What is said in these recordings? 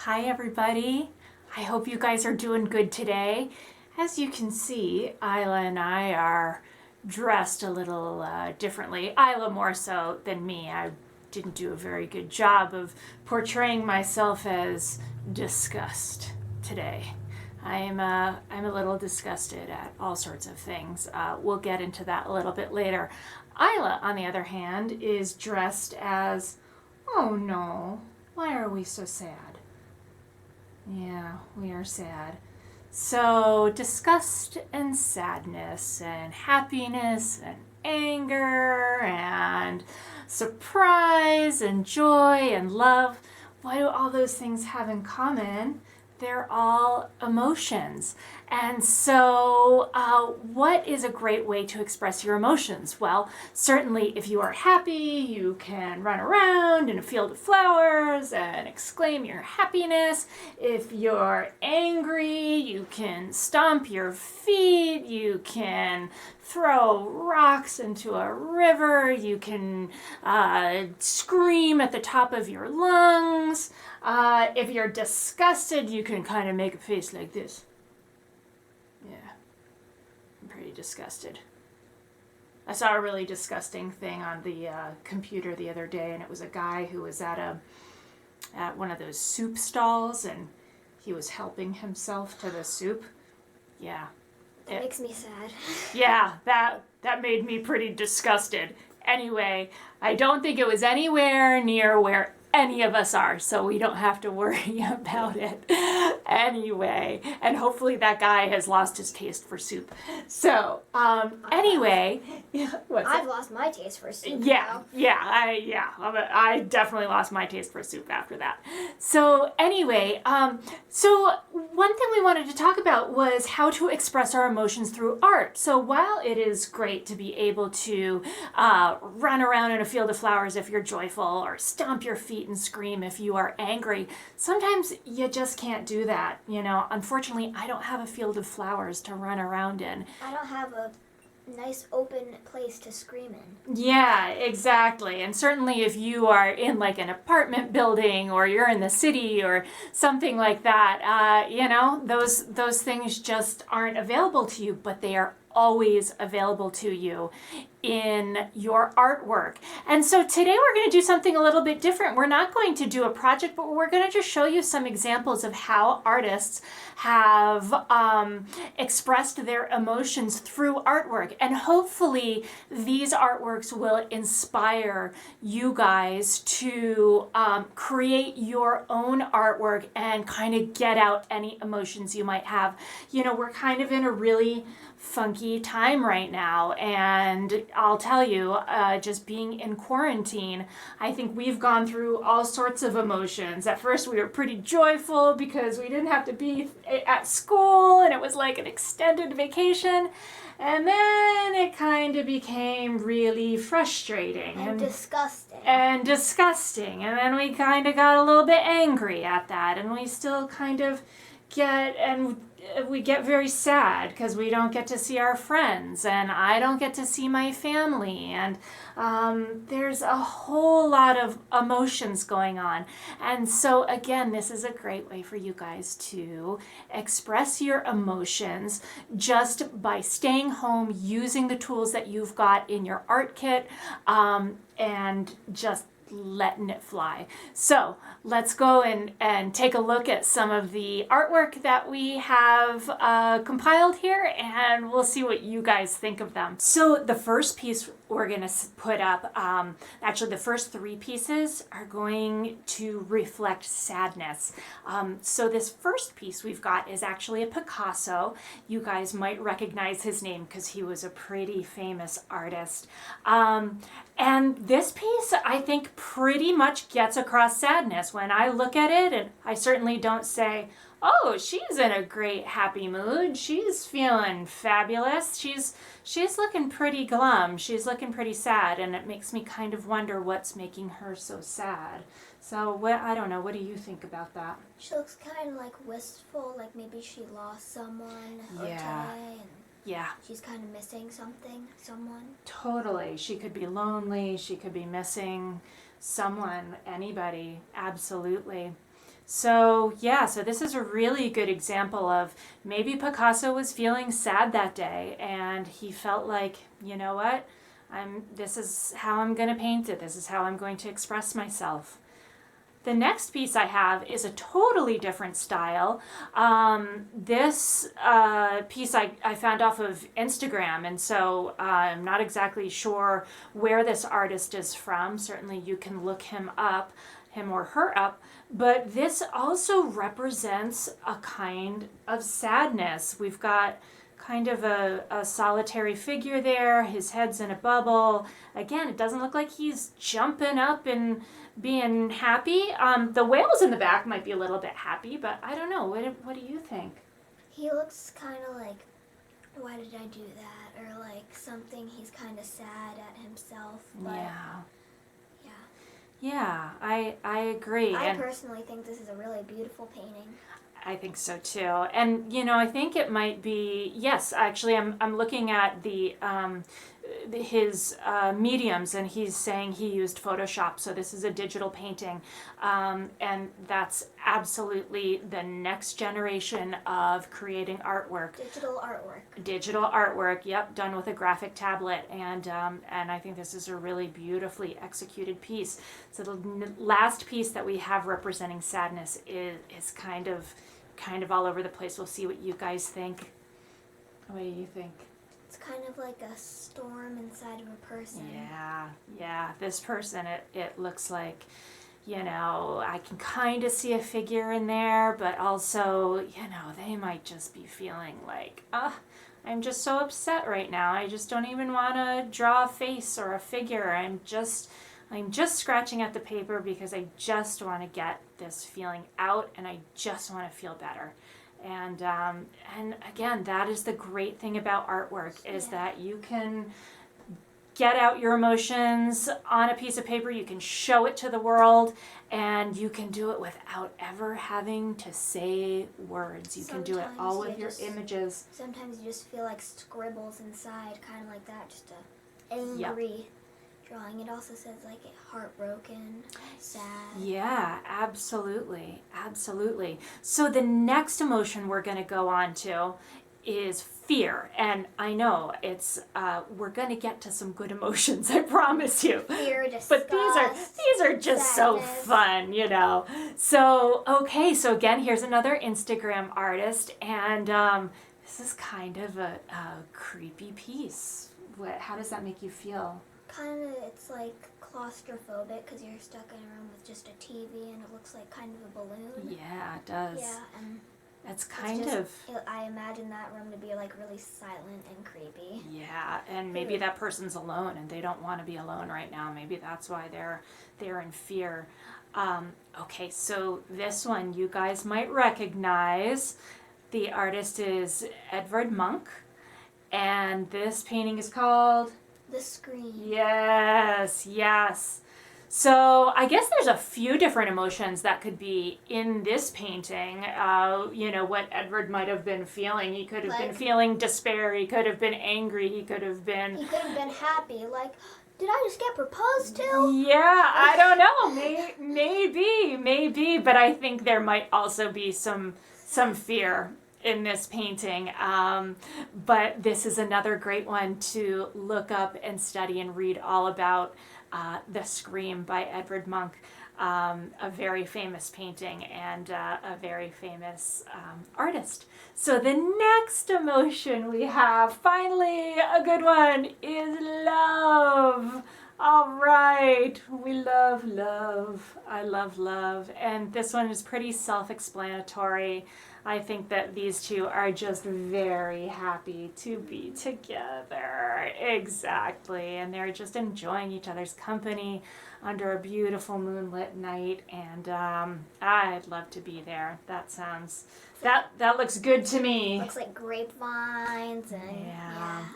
Hi everybody. I hope you guys are doing good today. As you can see, Iyla and I are dressed a little differently. Iyla more so than me. I didn't do a very good job of portraying myself as disgust today. I'm a little disgusted at all sorts of things. We'll get into that a little bit later. Iyla, on the other hand, is dressed as, oh no, why are we so sad? Yeah, we are sad. So, disgust and sadness and happiness and anger and surprise and joy and love. What do all those things have in common? They're all emotions. And so, what is a great way to express your emotions? Well, certainly if you are happy, you can run around in a field of flowers and exclaim your happiness. If you're angry, you can stomp your feet, you can throw rocks into a river, you can scream at the top of your lungs. If you're disgusted, you can kind of make a face like this. Yeah, I'm pretty disgusted. I saw a really disgusting thing on the computer the other day, and it was a guy who was at one of those soup stalls, and he was helping himself to the soup. Yeah. That makes me sad. Yeah, that made me pretty disgusted. Anyway, I don't think it was anywhere near where any of us are, so we don't have to worry about it anyway. And hopefully that guy has lost his taste for soup. So, anyway, I've lost my taste for soup. I definitely lost my taste for soup after that. So anyway, so one thing we wanted to talk about was how to express our emotions through art. So while it is great to be able to run around in a field of flowers if you're joyful, or stomp your feet and scream if you are angry, sometimes you just can't do that. You know, unfortunately, I don't have a field of flowers to run around in. I don't have a nice open place to scream in. Yeah, exactly. And certainly if you are in like an apartment building, or you're in the city or something like that, those things just aren't available to you, but they are always available to you in your artwork. And so today we're going to do something a little bit different. We're not going to do a project, but we're going to just show you some examples of how artists have expressed their emotions through artwork. And hopefully these artworks will inspire you guys to create your own artwork and kind of get out any emotions you might have. You know, we're kind of in a really funky time right now, and I'll tell you, just being in quarantine, I think we've gone through all sorts of emotions. At first we were pretty joyful because we didn't have to be at school and it was like an extended vacation, and then it kind of became really frustrating and disgusting. And then we kind of got a little bit angry at that, and we still kind of we get very sad because we don't get to see our friends, and I don't get to see my family, and there's a whole lot of emotions going on. And so again, this is a great way for you guys to express your emotions just by staying home, using the tools that you've got in your art kit, and just letting it fly. So let's go and take a look at some of the artwork that we have compiled here, and we'll see what you guys think of them. So the first piece we're going to put up, actually the first three pieces are going to reflect sadness. So this first piece we've got is actually a Picasso. You guys might recognize his name because he was a pretty famous artist. And this piece, I think, pretty much gets across sadness. When I look at it, and I certainly don't say, oh, she's in a great happy mood, she's feeling fabulous, she's looking pretty glum, she's looking pretty sad, and it makes me kind of wonder what's making her so sad. So I don't know, what do you think about that? She looks kind of like wistful, like maybe she lost someone today, and yeah, she's kind of missing someone. Totally. She could be lonely, she could be missing someone, anybody, absolutely. So yeah, so this is a really good example of maybe Picasso was feeling sad that day and he felt like, you know what? This is how I'm going to paint it. This is how I'm going to express myself. The next piece I have is a totally different style. This piece I found off of Instagram, and so I'm not exactly sure where this artist is from. Certainly you can look him or her up, but this also represents a kind of sadness. We've got kind of a solitary figure there. His head's in a bubble. Again, it doesn't look like he's jumping up and being happy. The whales in the back might be a little bit happy, but I don't know. What do you think? He looks kind of like, why did I do that? Or like something, he's kind of sad at himself. But Yeah, I agree. I personally think this is a really beautiful painting. I think so too. And I think it might be, yes, actually I'm looking at his mediums, and he's saying he used Photoshop, so this is a digital painting, and that's absolutely the next generation of creating artwork. Digital artwork, yep, done with a graphic tablet, and I think this is a really beautifully executed piece. So the last piece that we have representing sadness is kind of all over the place. We'll see what you guys think. What do you think? It's kind of like a storm inside of a person. Yeah. This person, it looks like, I can kind of see a figure in there, but also, they might just be feeling like, I'm just so upset right now. I just don't even want to draw a face or a figure. I'm just scratching at the paper because I just want to get this feeling out, and I just want to feel better. And again, that is the great thing about artwork, is that you can get out your emotions on a piece of paper, you can show it to the world, and you can do it without ever having to say words. You can do it all with your images. Sometimes you just feel like scribbles inside, kind of like that, just a angry drawing. It also says like heartbroken, sad. Yeah, absolutely. So the next emotion we're going to go on to is fear. And I know it's we're going to get to some good emotions, I promise you. Fear, disgust, but these are just sadness. So fun, So so again, here's another Instagram artist, and this is kind of a creepy piece. How does that make you feel? Kind of, it's like claustrophobic because you're stuck in a room with just a TV and it looks like kind of a balloon. Yeah, it does. Yeah, and that's I imagine that room to be like really silent and creepy. Yeah, and maybe that person's alone and they don't want to be alone right now. Maybe that's why they're in fear. Okay, so this one you guys might recognize. The artist is Edvard Munch, and this painting is called The Scream. Yes. So I guess there's a few different emotions that could be in this painting. What Edvard might have been feeling. He could have been feeling despair. He could have been angry. He could have been happy. Like, did I just get proposed to? Yeah, I don't know. Maybe. But I think there might also be some fear in this painting, but this is another great one to look up and study and read all about. The Scream by Edvard Munch, a very famous painting and a very famous artist. So the next emotion we have, finally a good one, is love. All right, we love love. I love love, and this one is pretty self-explanatory. I think that these two are just very happy to be together. Exactly. And they're just enjoying each other's company under a beautiful moonlit night. And I'd love to be there. That looks good to me. Looks like grapevines and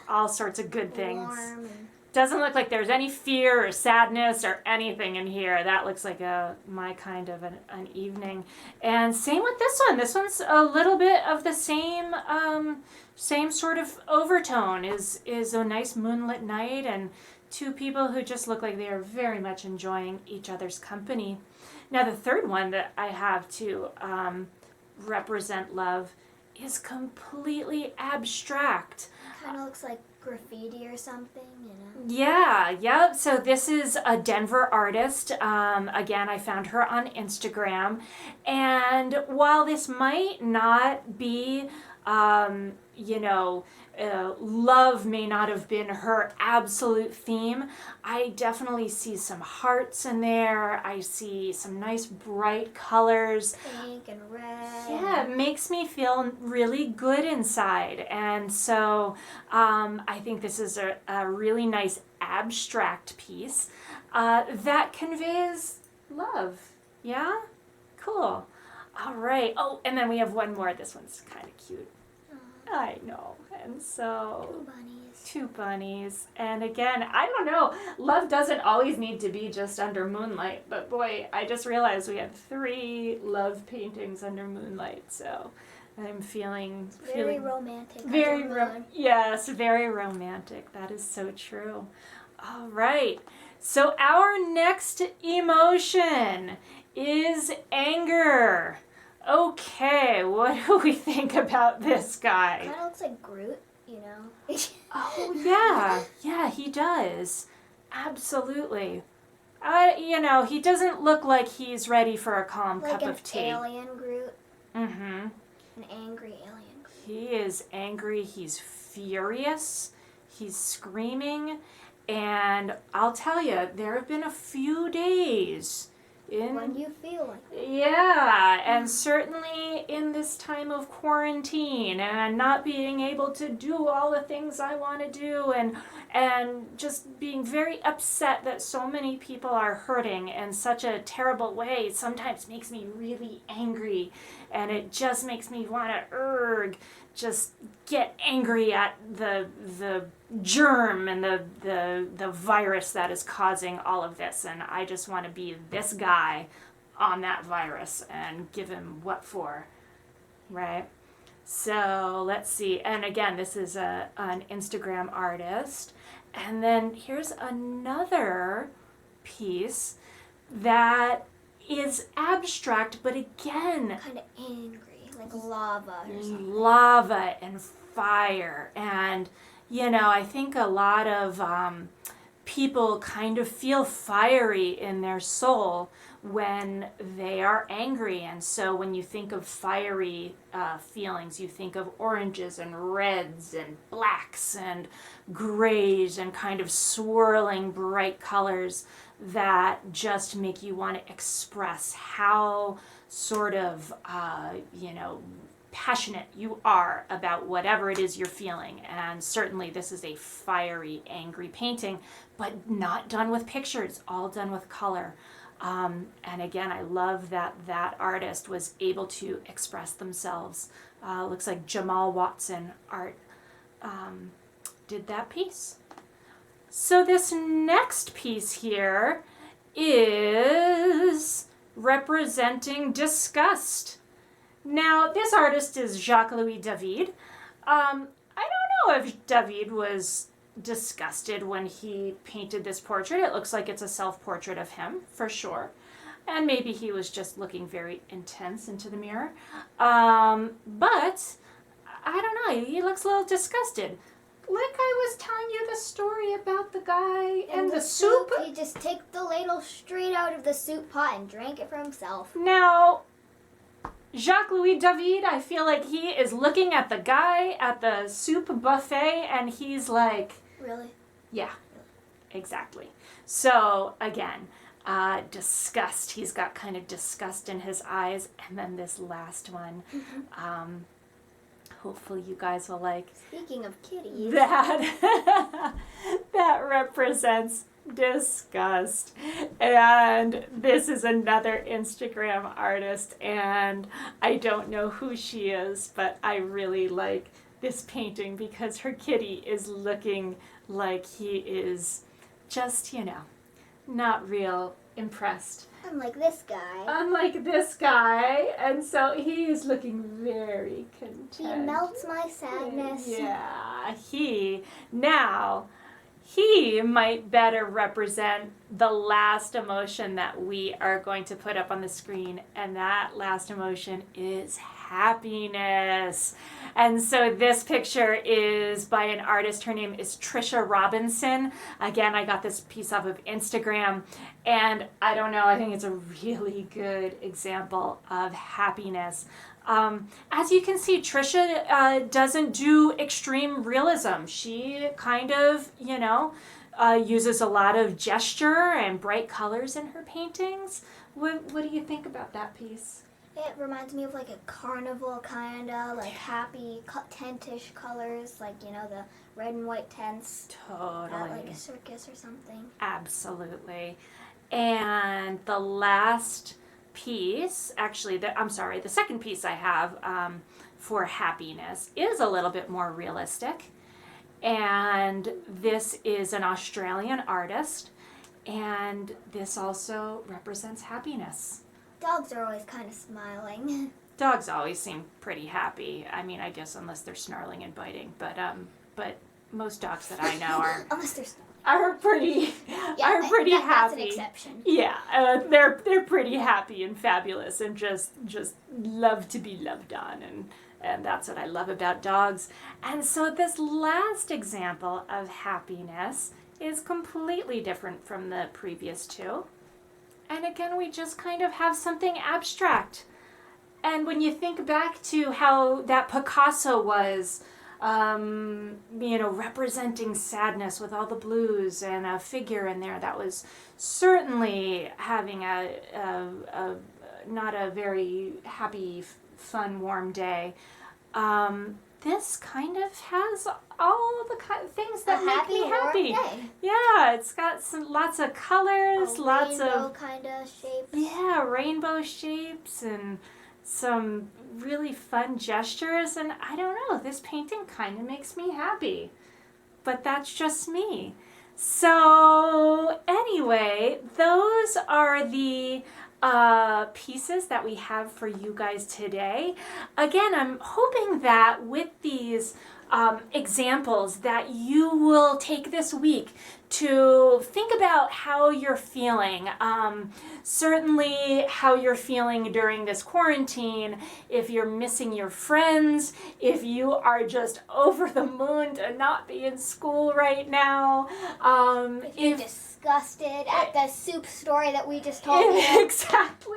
all sorts of good things. Warm and doesn't look like there's any fear or sadness or anything in here. That looks like my kind of an evening. And same with this one. This one's a little bit of the same sort of overtone. Is a nice moonlit night and two people who just look like they are very much enjoying each other's company. Now, the third one that I have to represent love is completely abstract. Kind of looks like graffiti or something, you know? Yeah, yep. So this is a Denver artist. Again, I found her on Instagram. And while this might not be, love may not have been her absolute theme, I definitely see some hearts in there. I see some nice bright colors. Pink and red. Yeah, it makes me feel really good inside. And so I think this is a really nice abstract piece that conveys love. Yeah? Cool. All right. Oh, and then we have one more. This one's kind of cute. I know. And so... Two bunnies. And again, I don't know. Love doesn't always need to be just under moonlight. But boy, I just realized we have 3 love paintings under moonlight. So I'm feeling... Very romantic. Yes, very romantic. That is so true. All right. So our next emotion is anger. Okay, what do we think about this guy? Kind of looks like Groot, you know? Oh, yeah, he does. Absolutely. He doesn't look like he's ready for a calm cup of tea. Like an alien Groot. Mm-hmm. An angry alien Groot. He is angry, he's furious, he's screaming, and I'll tell you, there have been a few days when you feel like it. Yeah, and certainly in this time of quarantine and not being able to do all the things I want to do and just being very upset that so many people are hurting in such a terrible way sometimes makes me really angry, and it just makes me want to just get angry at the germ and the virus that is causing all of this, and I just want to be this guy on that virus and give him what for, right? So let's see. And again, this is an Instagram artist. And then here's another piece that is abstract, but again, kind of angry, like lava or something. Lava and fire. And, I think a lot of people kind of feel fiery in their soul when they are angry. And so when you think of fiery feelings, you think of oranges and reds and blacks and grays and kind of swirling bright colors that just make you want to express how sort of, passionate you are about whatever it is you're feeling. And certainly this is a fiery, angry painting, but not done with pictures, all done with color. And again, I love that artist was able to express themselves. Looks like Jamal Watson art did that piece. So this next piece here is representing disgust. Now, this artist is Jacques-Louis David. I don't know if David was disgusted when he painted this portrait. It looks like it's a self-portrait of him, for sure. And maybe he was just looking very intense into the mirror. But, I don't know, he looks a little disgusted. Like I was telling you the story about the guy and the soup. He just took the ladle straight out of the soup pot and drank it for himself. Now, Jacques-Louis David, I feel like he is looking at the guy at the soup buffet and he's like... Really? Yeah, exactly. So, again, disgust. He's got kind of disgust in his eyes. And then this last one, hopefully you guys will like... Speaking of kitties. That represents disgust. And this is another Instagram artist, and I don't know who she is, but I really like this painting because her kitty is looking like he is just, not real impressed. Unlike this guy. And so he is looking very content. He melts my sadness. Yeah, he might better represent the last emotion that we are going to put up on the screen, and that last emotion is happiness. And so this picture is by an artist. Her name is Trisha Robinson. Again, I got this piece off of Instagram, and I don't know, I think it's a really good example of happiness. As you can see, Trisha doesn't do extreme realism. She kind of, uses a lot of gesture and bright colors in her paintings. What do you think about that piece? It reminds me of like a carnival kinda, like happy tent-ish colors, like, the red and white tents. Totally. At like a circus or something. Absolutely. And the last piece, actually, the second piece I have for happiness is a little bit more realistic. And this is an Australian artist, and this also represents happiness. Dogs are always kind of smiling. Dogs always seem pretty happy. I mean, I guess unless they're snarling and biting, but most dogs that I know are Unless they're pretty happy. That's an exception. Yeah, they're pretty happy and fabulous, and just love to be loved on, and that's what I love about dogs. And so this last example of happiness is completely different from the previous two. And again, we just kind of have something abstract. And when you think back to how that Picasso was, representing sadness with all the blues and a figure in there that was certainly having not a very happy, fun, warm day. This kind of has all the things that make me happy. Day. Yeah, it's got lots of colors, lots rainbow of kind of shapes. Yeah, rainbow shapes and some really fun gestures. And I don't know, this painting kind of makes me happy, but that's just me. So anyway, those are the pieces that we have for you guys today. Again, I'm hoping that with these examples that you will take this week to think about how you're feeling. Certainly how you're feeling during this quarantine, if you're missing your friends, if you are just over the moon to not be in school right now. If you're disgusted at the soup story that we just told you. Exactly.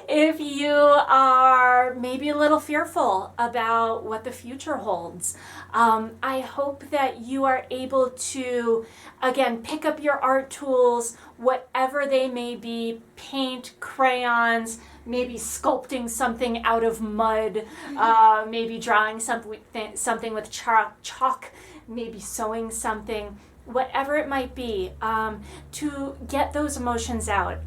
If you are maybe a little fearful about what the future holds, I hope that you are able to, again, pick up your art tools, whatever they may be, paint, crayons, maybe sculpting something out of mud, maybe drawing something with chalk, maybe sewing something, whatever it might be, to get those emotions out.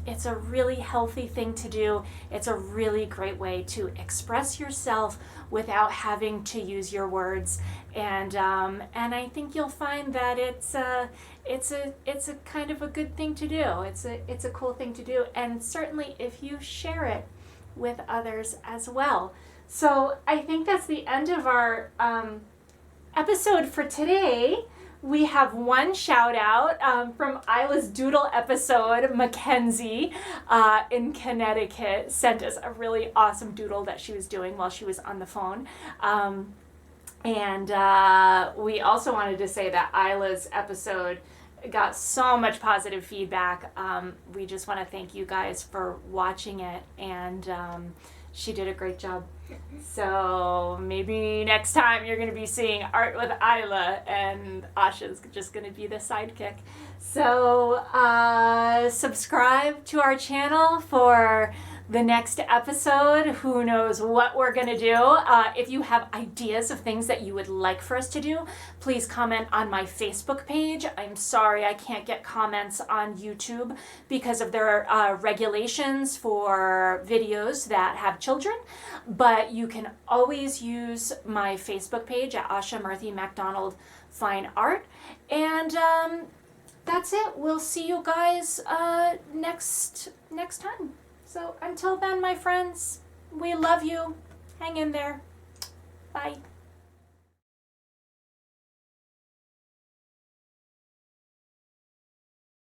It's a really healthy thing to do. It's a really great way to express yourself without having to use your words. And I think you'll find that it's a kind of a good thing to do. It's a cool thing to do. And certainly if you share it with others as well. So I think that's the end of our episode for today. We have one shout out from Isla's Doodle episode. Mackenzie in Connecticut sent us a really awesome doodle that she was doing while she was on the phone. And we also wanted to say that Isla's episode got so much positive feedback. We just want to thank you guys for watching it, and she did a great job. So maybe next time you're going to be seeing art with Iyla, and Asha's just going to be the sidekick. So subscribe to our channel for the next episode. Who knows what we're going to do. If you have ideas of things that you would like for us to do, please comment on my Facebook page. I'm sorry I can't get comments on YouTube because of their regulations for videos that have children, but you can always use my Facebook page at Asha Murthy MacDonald Fine Art. And that's it. We'll see you guys next time. So until then, my friends, we love you. Hang in there. Bye.